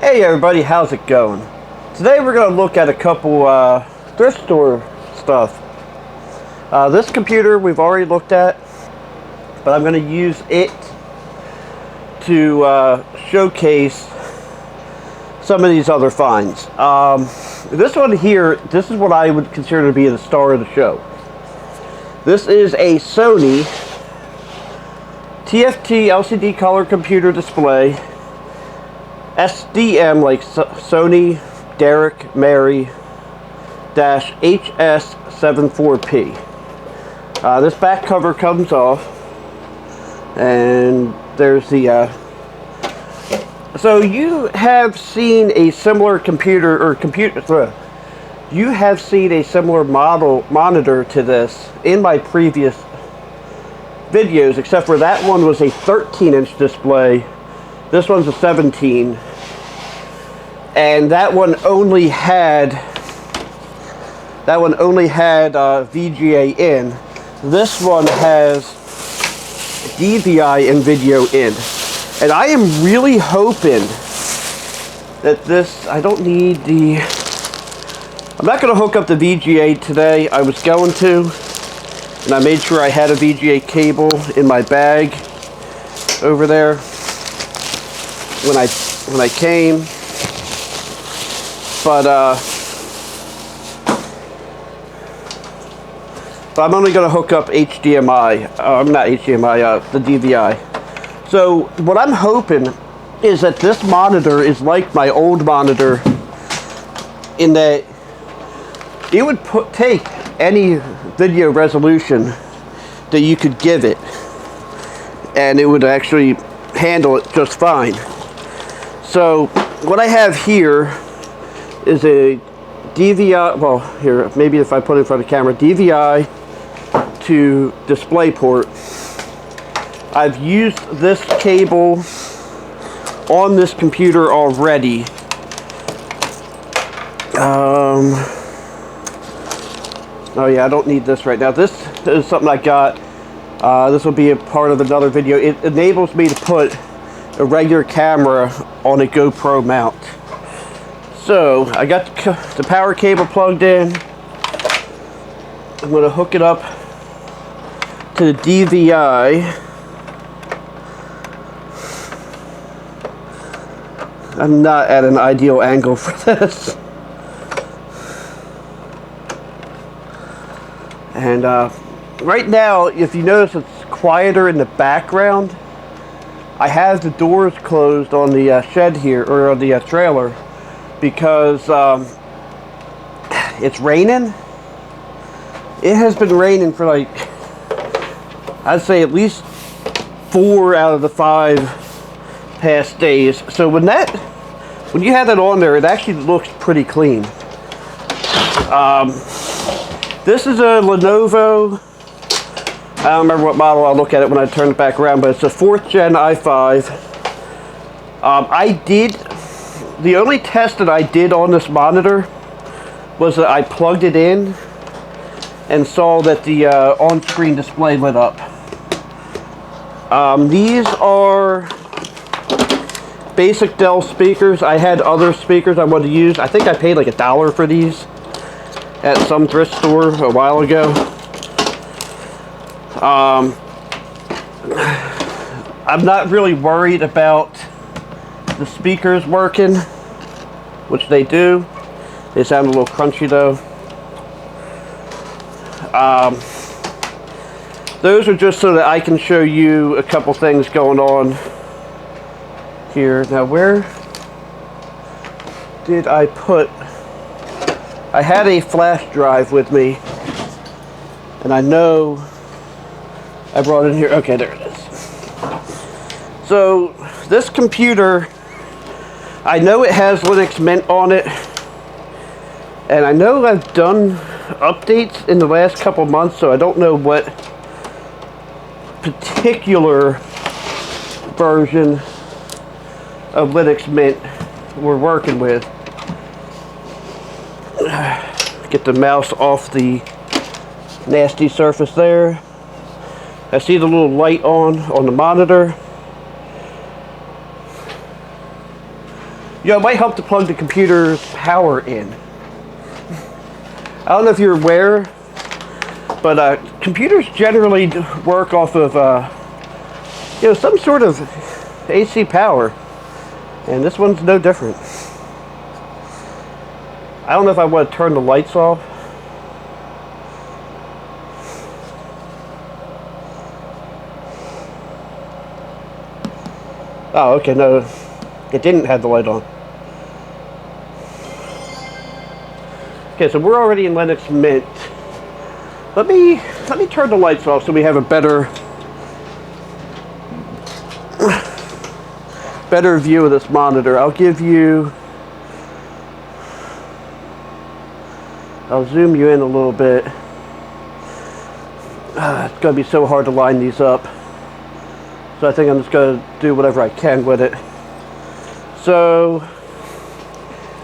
Hey everybody, how's it going? Today we're going to look at a couple thrift store stuff. This computer we've already looked at, but I'm going to use it to showcase some of these other finds. This one here, this is what I would consider to be the star of the show. This is a Sony TFT LCD color computer display. SDM, like Sony Derek Mary dash HS74P. This back cover comes off, and there's the so you have seen a similar you have seen a similar monitor to this in my previous videos, except for that one was a 13-inch display. This one's a 17, and that one only had VGA in. This one has DVI and video in, and I am really hoping that this. I'm not going to hook up the VGA today. I was going to, and I made sure I had a VGA cable in my bag over there when I came, but I'm only going to hook up HDMI. Not HDMI, the DVI. So what I'm hoping is that this monitor is like my old monitor, in that it would take any video resolution that you could give it, and it would actually handle it just fine. So what I have here is a DVI, well, here, maybe if I put it in front of the camera, DVI to DisplayPort. I've used this cable on this computer already. Oh yeah, I don't need this right now. This is something I got. This will be a part of another video. It enables me to put a regular camera on a GoPro mount. So I got the power cable plugged in. I'm going to hook it up to the DVI. I'm not at an ideal angle for this. And right now, if you notice, it's quieter in the background. I have the doors closed on the shed here, or on the trailer, because it's raining. It has been raining for, like, I'd say at least 4 out of the 5 past days. So when you have that on there, it actually looks pretty clean. This is a Lenovo. I don't remember what model. I'll look at it when I turn it back around, but it's a 4th gen i5. The only test that I did on this monitor was that I plugged it in and saw that the on-screen display lit up. These are basic Dell speakers. I had other speakers I wanted to use. I think I paid like $1 for these at some thrift store a while ago. I'm not really worried about the speakers working, which they do. They sound a little crunchy though. Those are just so that I can show you a couple things going on here. Now, where did I put... I had a flash drive with me, and I know I brought it in here. Okay, there it is. So this computer, I know it has Linux Mint on it, and I know I've done updates in the last couple months, so I don't know what particular version of Linux Mint we're working with. Get the mouse off the nasty surface there. I see the little light on the monitor. You know, it might help to plug the computer's power in. I don't know if you're aware, but computers generally work off of, you know, some sort of AC power, and this one's no different. I don't know if I want to turn the lights off. Oh, okay, no, it didn't have the light on. Okay, so we're already in Linux Mint. Let me turn the lights off so we have a better view of this monitor. I'll zoom you in a little bit. It's gonna be so hard to line these up. So I think I'm just gonna do whatever I can with it. So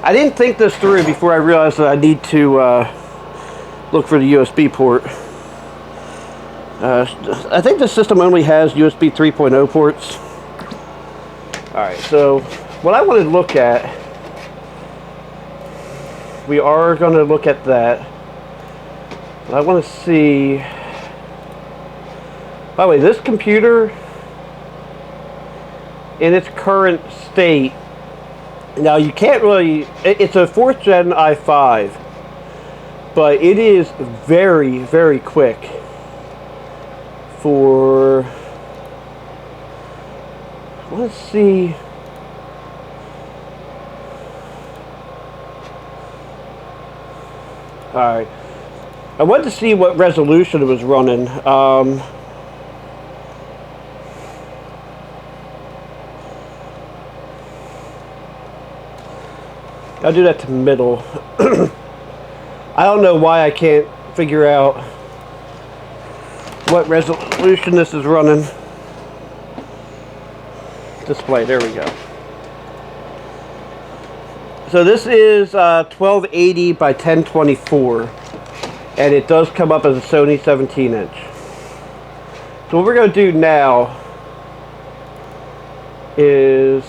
I didn't think this through before I realized that I need to look for the USB port. I think the system only has USB 3.0 ports. Alright, so what I want to look at, we are going to look at that. But I want to see, by the way, this computer in its current state, now you can't really, it's a 4th gen i5, but it is very, very quick for, let's see, alright, I wanted to see what resolution it was running. I'll do that to middle. I don't know why I can't figure out what resolution this is running. Display, there we go. So this is 1280 by 1024, and it does come up as a Sony 17-inch. So what we're going to do now is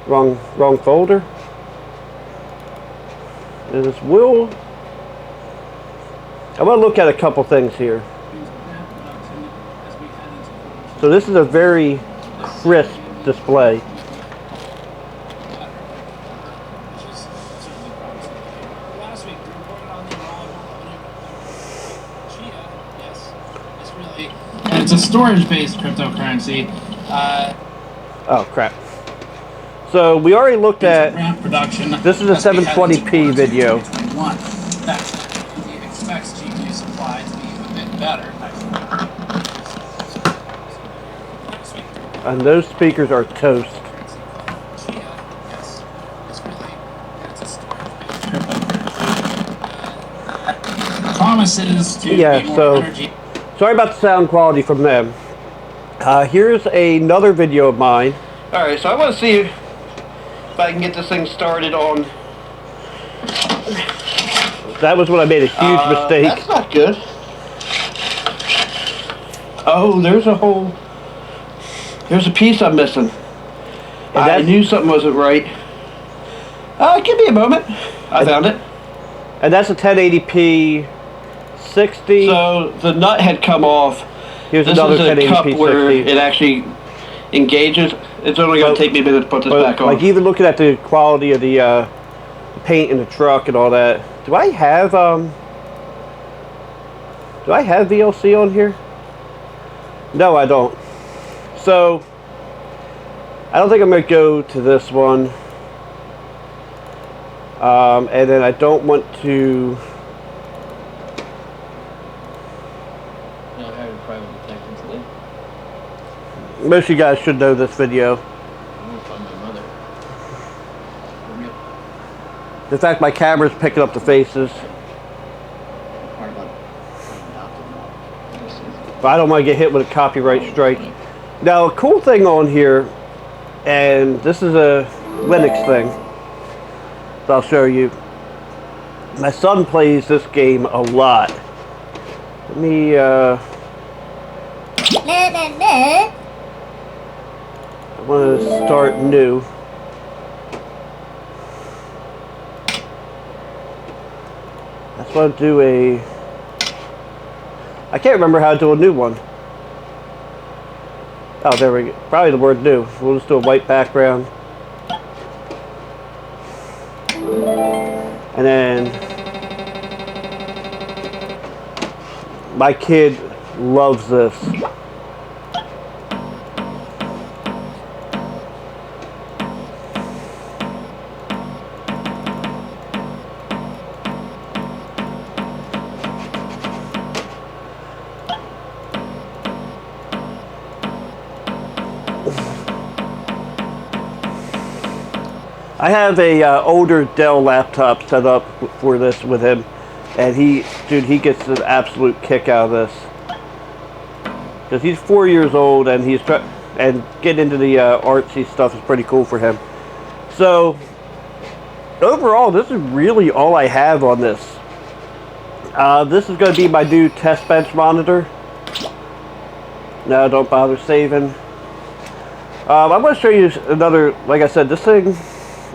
wrong folder. I want to look at a couple things here. So this is a very crisp display. It's a storage-based cryptocurrency. Oh crap. So we already looked at production. This is a 720p video. He expects GPU supply to be a bit better. And those speakers are toast. Promises to yeah, be more so energy. Sorry about the sound quality from them. Here's another video of mine. Alright, so I want to see if I can get this thing started on. That was when I made a huge mistake. That's not good. Oh, there's a piece I'm missing. And I knew something wasn't right. Give me a moment. I found it. And that's a 1080p 60. So the nut had come off. Here's another 1080p cup 60. Where it actually engages. It's only going to take me a minute to put this back on. Like even looking at the quality of the paint in the truck and all that. Do I have VLC on here? No, I don't. So I don't think I'm going to go to this one. And then I don't want to. Most of you guys should know this video. In fact, my camera's picking up the faces. But I don't want to get hit with a copyright strike. Now, a cool thing on here, and this is a Linux thing, so I'll show you. My son plays this game a lot. Let me, I'm going to start new. That's what I'll do a... I can't remember how to do a new one. Oh, there we go. Probably the word new. We'll just do a white background. And then... my kid loves this. I have a older Dell laptop set up for this with him, and he gets an absolute kick out of this because he's 4 years old and and getting into the artsy stuff is pretty cool for him. So overall, this is really all I have on this. This is going to be my new test bench monitor. No, don't bother saving. I'm going to show you another, like I said, this thing.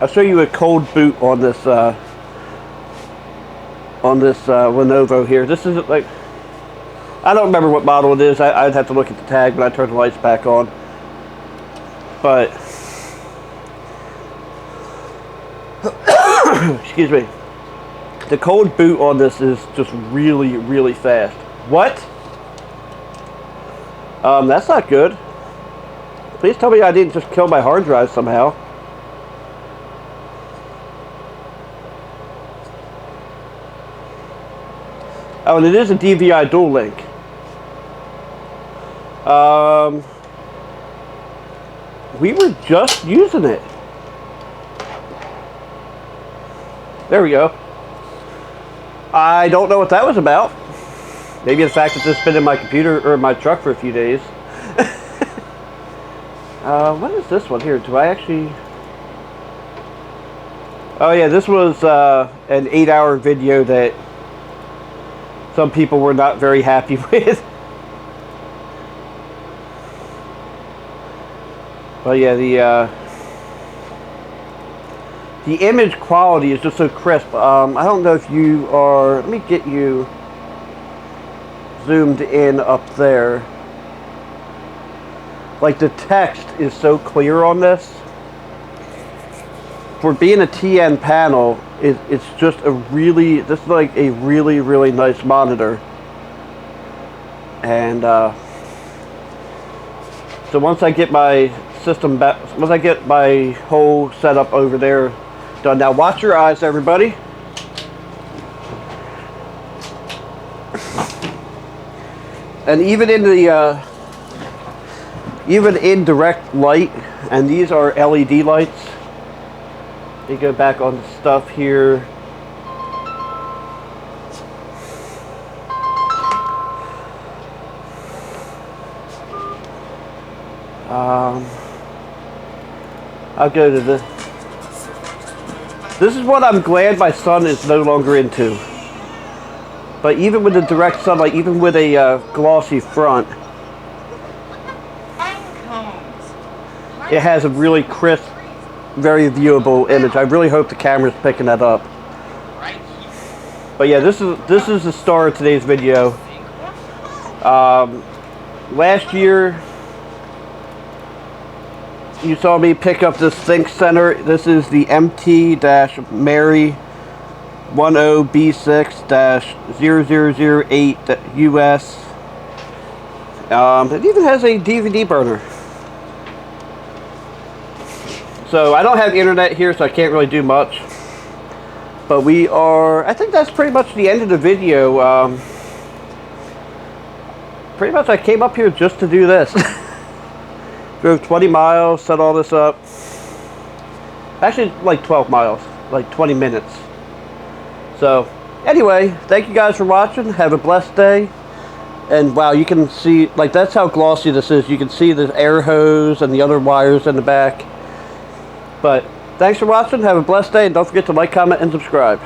I'll show you a cold boot on this Lenovo here. This is like, I don't remember what model it is. I'd have to look at the tag when I turn the lights back on. But excuse me. The cold boot on this is just really, really fast. What? That's not good. Please tell me I didn't just kill my hard drive somehow. Oh, and it is a DVI dual link. We were just using it. There we go. I don't know what that was about. Maybe the fact that this has been in my computer or in my truck for a few days. What is this one here? Do I actually... Oh yeah, this was an 8-hour video that some people were not very happy with. But yeah, the image quality is just so crisp. I don't know if you are... Let me get you zoomed in up there. Like, the text is so clear on this. For being a TN panel, it's just a really, this is like a really, really nice monitor. And so once I get my system back, once I get my whole setup over there done. Now watch your eyes, everybody. And even in the even in direct light, and these are LED lights. You go back on the stuff here. I'll go to this. This is what I'm glad my son is no longer into. But even with the direct sunlight, even with a glossy front, it has a really crisp, very viewable image. I really hope the camera's picking that up. But yeah, this is the star of today's video. Last year, you saw me pick up this Think Center. This is the MT-Mary 10B6-0008 US. It even has a DVD burner. So I don't have internet here, so I can't really do much. But we are, I think that's pretty much the end of the video. Pretty much I came up here just to do this. Drove 20 miles, set all this up. Actually, like 12 miles, like 20 minutes. So, anyway, thank you guys for watching. Have a blessed day. And wow, you can see, like, that's how glossy this is. You can see the air hose and the other wires in the back. But thanks for watching. Have a blessed day. And don't forget to like, comment, and subscribe.